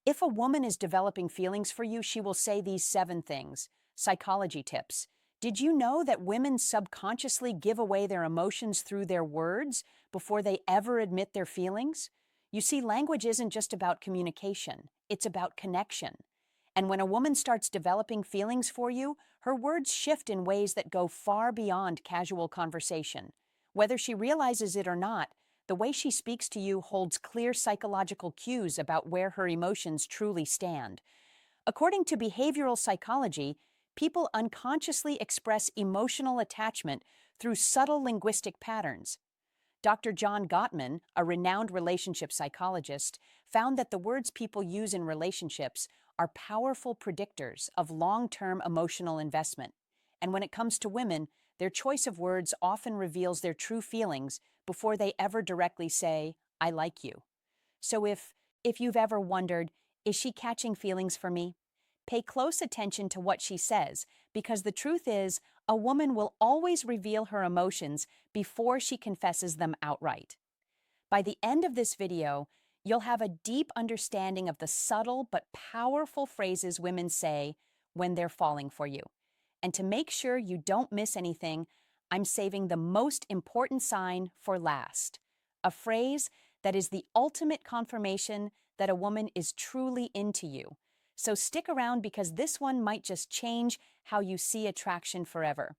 If a woman is developing feelings for you, she will say these 7 things. Psychology tips. Did you know that women subconsciously give away their emotions through their words before they ever admit their feelings? You see, language isn't just about communication, it's about connection. And when a woman starts developing feelings for you, her words shift in ways that go far beyond casual conversation. Whether she realizes it or not, the way she speaks to you holds clear psychological cues about where her emotions truly stand. According to behavioral psychology, people unconsciously express emotional attachment through subtle linguistic patterns. Dr. John Gottman, a renowned relationship psychologist, found that the words people use in relationships are powerful predictors of long-term emotional investment. And when it comes to women, their choice of words often reveals their true feelings before they ever directly say, "I like you." So if you've ever wondered, is she catching feelings for me? Pay close attention to what she says, because the truth is, a woman will always reveal her emotions before she confesses them outright. By the end of this video, you'll have a deep understanding of the subtle but powerful phrases women say when they're falling for you. And to make sure you don't miss anything, I'm saving the most important sign for last. A phrase that is the ultimate confirmation that a woman is truly into you. So stick around because this one might just change how you see attraction forever.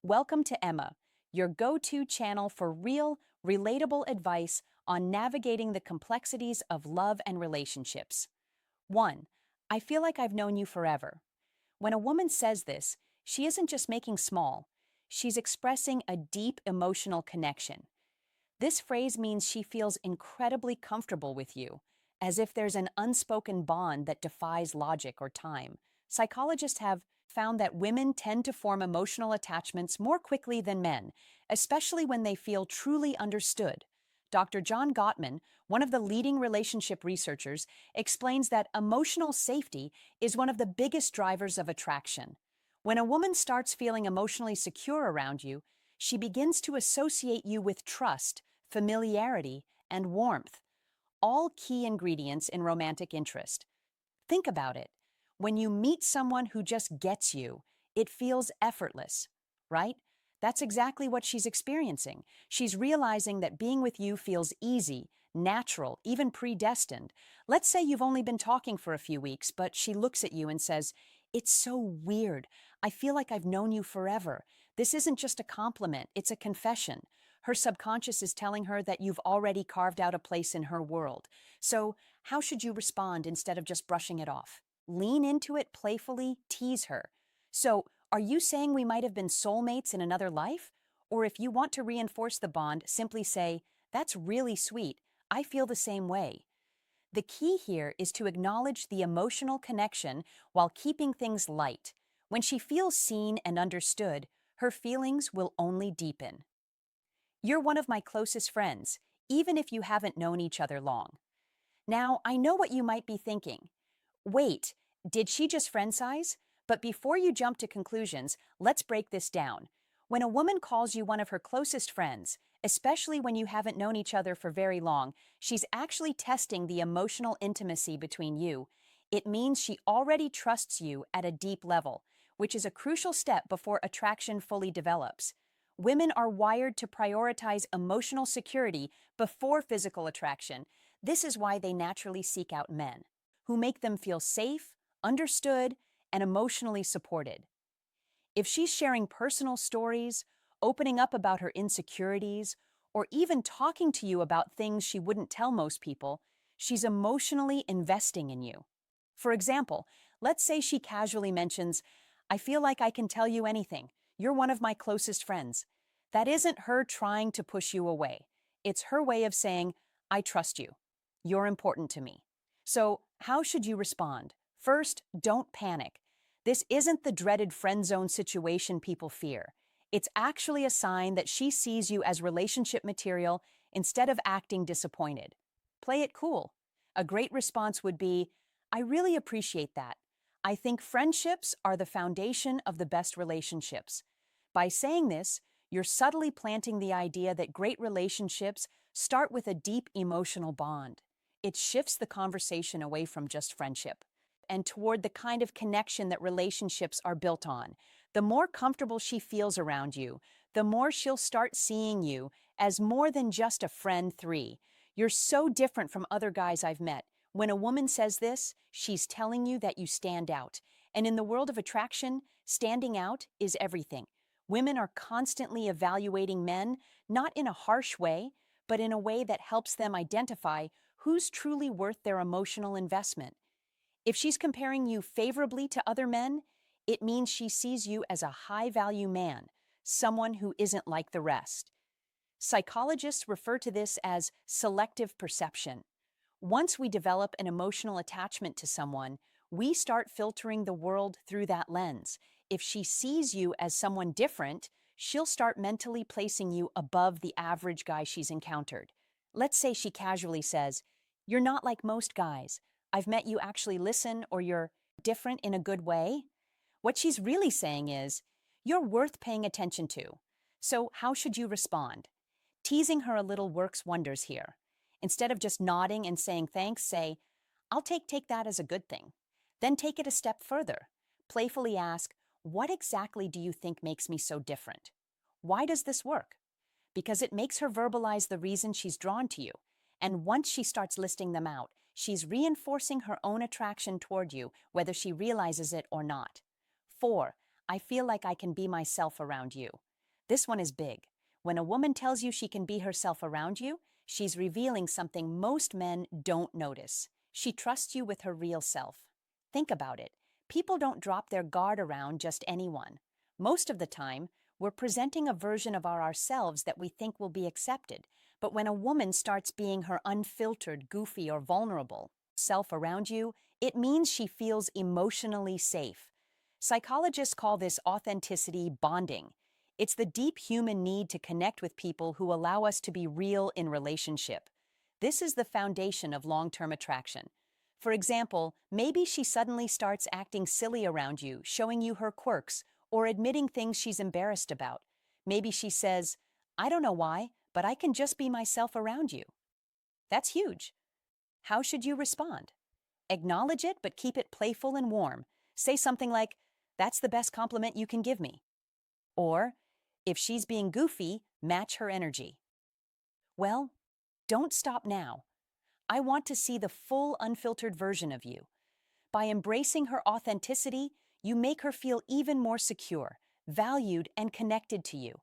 Welcome to Emma, your go-to channel for real, relatable advice on navigating the complexities of love and relationships. 1. I feel like I've known you forever. When a woman says this, she isn't just making small, she's expressing a deep emotional connection. This phrase means she feels incredibly comfortable with you, as if there's an unspoken bond that defies logic or time. Psychologists have found that women tend to form emotional attachments more quickly than men, especially when they feel truly understood. Dr. John Gottman, one of the leading relationship researchers, explains that emotional safety is one of the biggest drivers of attraction. When a woman starts feeling emotionally secure around you, she begins to associate you with trust, familiarity, and warmth, all key ingredients in romantic interest. Think about it. When you meet someone who just gets you, it feels effortless, right? That's exactly what she's experiencing. She's realizing that being with you feels easy, natural, even predestined. Let's say you've only been talking for a few weeks, but she looks at you and says, "It's so weird. I feel like I've known you forever." This isn't just a compliment, it's a confession. Her subconscious is telling her that you've already carved out a place in her world. So, how should you respond instead of just brushing it off? Lean into it playfully, tease her. So, are you saying we might have been soulmates in another life? Or if you want to reinforce the bond, simply say, "That's really sweet. I feel the same way." The key here is to acknowledge the emotional connection while keeping things light. When she feels seen and understood, her feelings will only deepen. You're one of my closest friends, even if you haven't known each other long. Now, I know what you might be thinking. Wait, did she just friend size? But before you jump to conclusions, let's break this down. When a woman calls you one of her closest friends, especially when you haven't known each other for very long, she's actually testing the emotional intimacy between you. It means she already trusts you at a deep level, which is a crucial step before attraction fully develops. Women are wired to prioritize emotional security before physical attraction. This is why they naturally seek out men who make them feel safe, understood, and emotionally supported. If she's sharing personal stories, opening up about her insecurities, or even talking to you about things she wouldn't tell most people, she's emotionally investing in you. For example, let's say she casually mentions, "I feel like I can tell you anything. You're one of my closest friends." That isn't her trying to push you away. It's her way of saying, "I trust you. You're important to me." So, how should you respond? First, don't panic. This isn't the dreaded friend zone situation people fear. It's actually a sign that she sees you as relationship material instead of acting disappointed. Play it cool. A great response would be, "I really appreciate that. I think friendships are the foundation of the best relationships." By saying this, you're subtly planting the idea that great relationships start with a deep emotional bond. It shifts the conversation away from just friendship and toward the kind of connection that relationships are built on. The more comfortable she feels around you, the more she'll start seeing you as more than just a friend. 3. You're so different from other guys I've met. When a woman says this, she's telling you that you stand out. And in the world of attraction, standing out is everything. Women are constantly evaluating men, not in a harsh way, but in a way that helps them identify who's truly worth their emotional investment. If she's comparing you favorably to other men, it means she sees you as a high-value man, someone who isn't like the rest. Psychologists refer to this as selective perception. Once we develop an emotional attachment to someone, we start filtering the world through that lens. If she sees you as someone different, she'll start mentally placing you above the average guy she's encountered. Let's say she casually says, "You're not like most guys. I've met you actually listen," or "You're different in a good way." What she's really saying is, "You're worth paying attention to." So how should you respond? Teasing her a little works wonders here. Instead of just nodding and saying thanks, say, "I'll take that as a good thing." Then take it a step further. Playfully ask, "What exactly do you think makes me so different? Why does this work?" Because it makes her verbalize the reason she's drawn to you. And once she starts listing them out, she's reinforcing her own attraction toward you, whether she realizes it or not. 4. I feel like I can be myself around you. This one is big. When a woman tells you she can be herself around you, she's revealing something most men don't notice. She trusts you with her real self. Think about it. People don't drop their guard around just anyone. Most of the time, we're presenting a version of ourselves that we think will be accepted. But when a woman starts being her unfiltered, goofy, or vulnerable self around you, it means she feels emotionally safe. Psychologists call this authenticity bonding. It's the deep human need to connect with people who allow us to be real in relationship. This is the foundation of long-term attraction. For example, maybe she suddenly starts acting silly around you, showing you her quirks, or admitting things she's embarrassed about. Maybe she says, "I don't know why, but I can just be myself around you." That's huge. How should you respond? Acknowledge it, but keep it playful and warm. Say something like, "That's the best compliment you can give me." Or, if she's being goofy, match her energy. Well, don't stop now. I want to see the full unfiltered version of you. By embracing her authenticity, you make her feel even more secure, valued, and connected to you.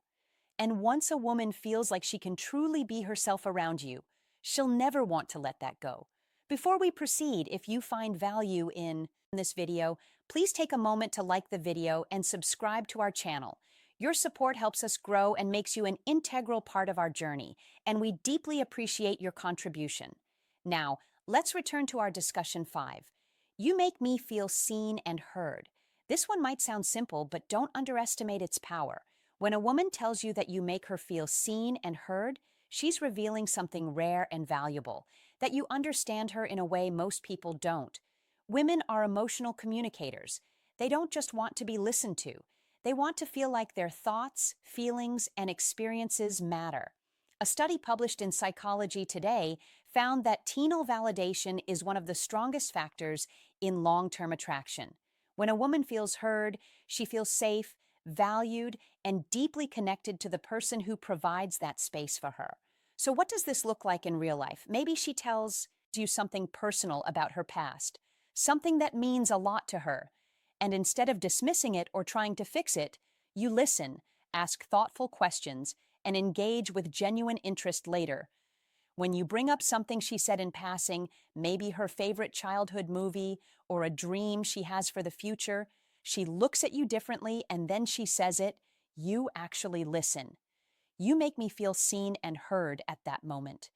And once a woman feels like she can truly be herself around you, she'll never want to let that go. Before we proceed, if you find value in this video, please take a moment to like the video and subscribe to our channel. Your support helps us grow and makes you an integral part of our journey, and we deeply appreciate your contribution. Now, let's return to our discussion 5. You make me feel seen and heard. This one might sound simple, but don't underestimate its power. When a woman tells you that you make her feel seen and heard, she's revealing something rare and valuable, that you understand her in a way most people don't. Women are emotional communicators. They don't just want to be listened to. They want to feel like their thoughts, feelings, and experiences matter. A study published in Psychology Today found that teenal validation is one of the strongest factors in long-term attraction. When a woman feels heard, she feels safe, valued, and deeply connected to the person who provides that space for her. So what does this look like in real life? Maybe she tells you something personal about her past, something that means a lot to her. And instead of dismissing it or trying to fix it, you listen, ask thoughtful questions, and engage with genuine interest later. When you bring up something she said in passing, maybe her favorite childhood movie or a dream she has for the future, she looks at you differently and then she says it, you actually listen. You make me feel seen and heard at that moment.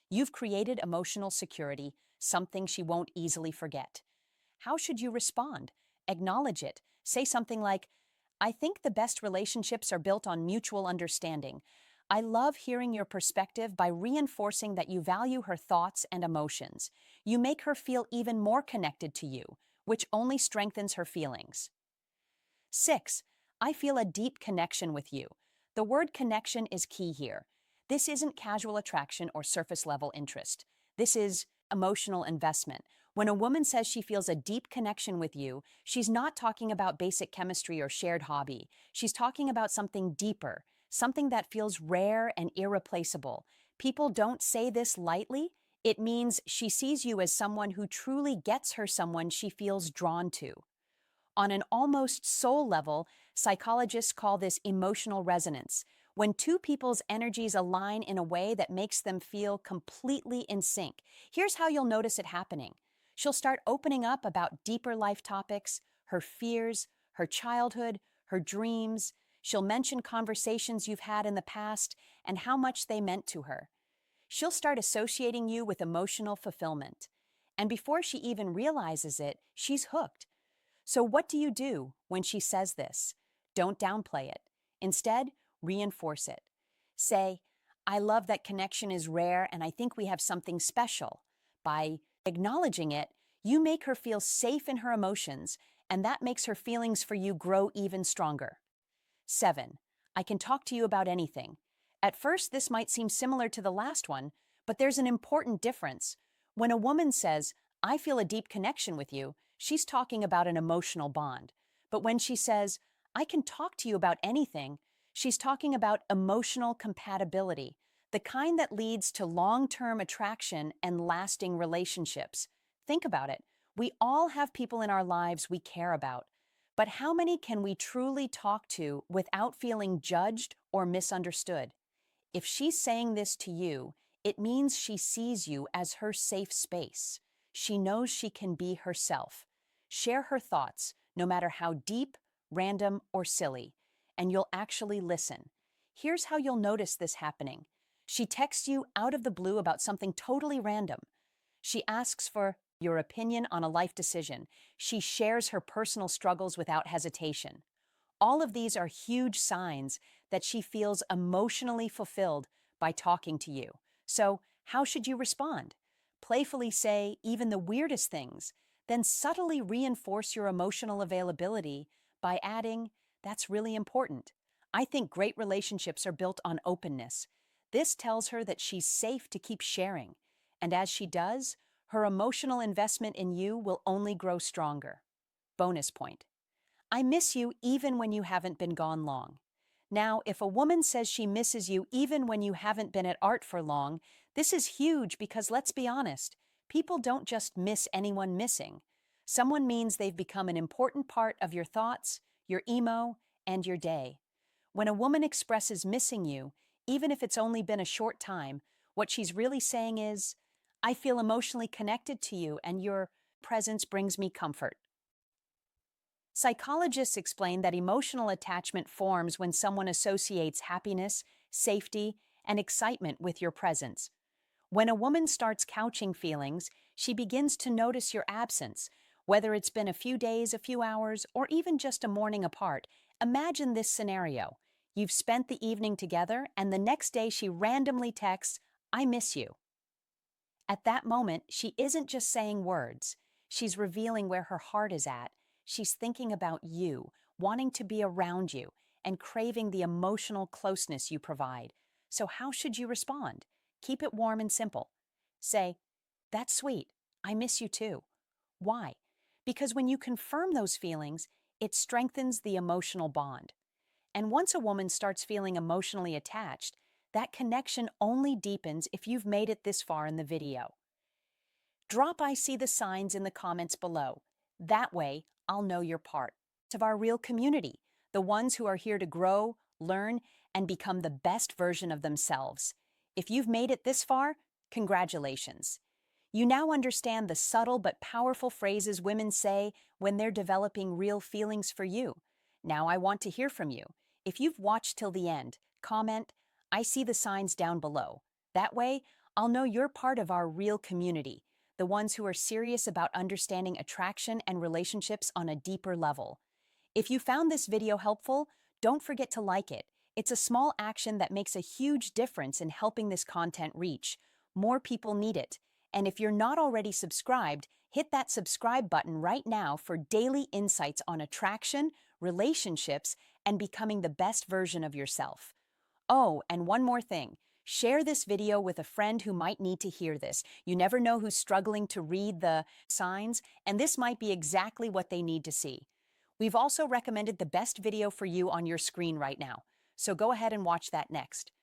You've created emotional security, something she won't easily forget. How should you respond? Acknowledge it. Say something like, "I think the best relationships are built on mutual understanding. I love hearing your perspective." By reinforcing that you value her thoughts and emotions, you make her feel even more connected to you, which only strengthens her feelings. 6. I feel a deep connection with you. The word connection is key here. This isn't casual attraction or surface-level interest. This is emotional investment. When a woman says she feels a deep connection with you, she's not talking about basic chemistry or shared hobby. She's talking about something deeper, something that feels rare and irreplaceable. People don't say this lightly. It means she sees you as someone who truly gets her, someone she feels drawn to. On an almost soul level, psychologists call this emotional resonance. When two people's energies align in a way that makes them feel completely in sync. Here's how you'll notice it happening. She'll start opening up about deeper life topics, her fears, her childhood, her dreams. She'll mention conversations you've had in the past and how much they meant to her. She'll start associating you with emotional fulfillment. And before she even realizes it, she's hooked. So what do you do when she says this? Don't downplay it. Instead, reinforce it. Say, I love that connection is rare and I think we have something special. By acknowledging it, you make her feel safe in her emotions, and that makes her feelings for you grow even stronger. 7. I can talk to you about anything. At first, this might seem similar to the last one, but there's an important difference. When a woman says, I feel a deep connection with you, she's talking about an emotional bond. But when she says, I can talk to you about anything, she's talking about emotional compatibility, the kind that leads to long-term attraction and lasting relationships. Think about it. We all have people in our lives we care about. But how many can we truly talk to without feeling judged or misunderstood? If she's saying this to you, it means she sees you as her safe space. She knows she can be herself. Share her thoughts, no matter how deep, random, or silly, and you'll actually listen. Here's how you'll notice this happening. She texts you out of the blue about something totally random. She asks for your opinion on a life decision. She shares her personal struggles without hesitation. All of these are huge signs that she feels emotionally fulfilled by talking to you. So, how should you respond? Playfully say even the weirdest things, then subtly reinforce your emotional availability by adding, that's really important. I think great relationships are built on openness. This tells her that she's safe to keep sharing. And as she does, her emotional investment in you will only grow stronger. Bonus point. I miss you even when you haven't been gone long. Now, if a woman says she misses you even when you haven't been at art for long, this is huge because let's be honest, people don't just miss anyone missing. Someone means they've become an important part of your thoughts, your emo, and your day. When a woman expresses missing you, even if it's only been a short time, what she's really saying is, I feel emotionally connected to you and your presence brings me comfort. Psychologists explain that emotional attachment forms when someone associates happiness, safety, and excitement with your presence. When a woman starts couching feelings, she begins to notice your absence, whether it's been a few days, a few hours, or even just a morning apart. Imagine this scenario. You've spent the evening together, and the next day she randomly texts, I miss you. At that moment, she isn't just saying words. She's revealing where her heart is at. She's thinking about you, wanting to be around you, and craving the emotional closeness you provide. So how should you respond? Keep it warm and simple. Say, that's sweet. I miss you too. Why? Because when you confirm those feelings, it strengthens the emotional bond. And once a woman starts feeling emotionally attached, that connection only deepens if you've made it this far in the video. Drop I see the signs in the comments below. That way, I'll know you're part of our real community, the ones who are here to grow, learn, and become the best version of themselves. If you've made it this far, congratulations. You now understand the subtle but powerful phrases women say when they're developing real feelings for you. Now I want to hear from you. If you've watched till the end, comment, I see the signs down below. That way, I'll know you're part of our real community, the ones who are serious about understanding attraction and relationships on a deeper level. If you found this video helpful, don't forget to like it. It's a small action that makes a huge difference in helping this content reach. More people need it. And if you're not already subscribed, hit that subscribe button right now for daily insights on attraction, relationships, and becoming the best version of yourself. Oh, and one more thing. Share this video with a friend who might need to hear this. You never know who's struggling to read the signs, and this might be exactly what they need to see. We've also recommended the best video for you on your screen right now, so go ahead and watch that next.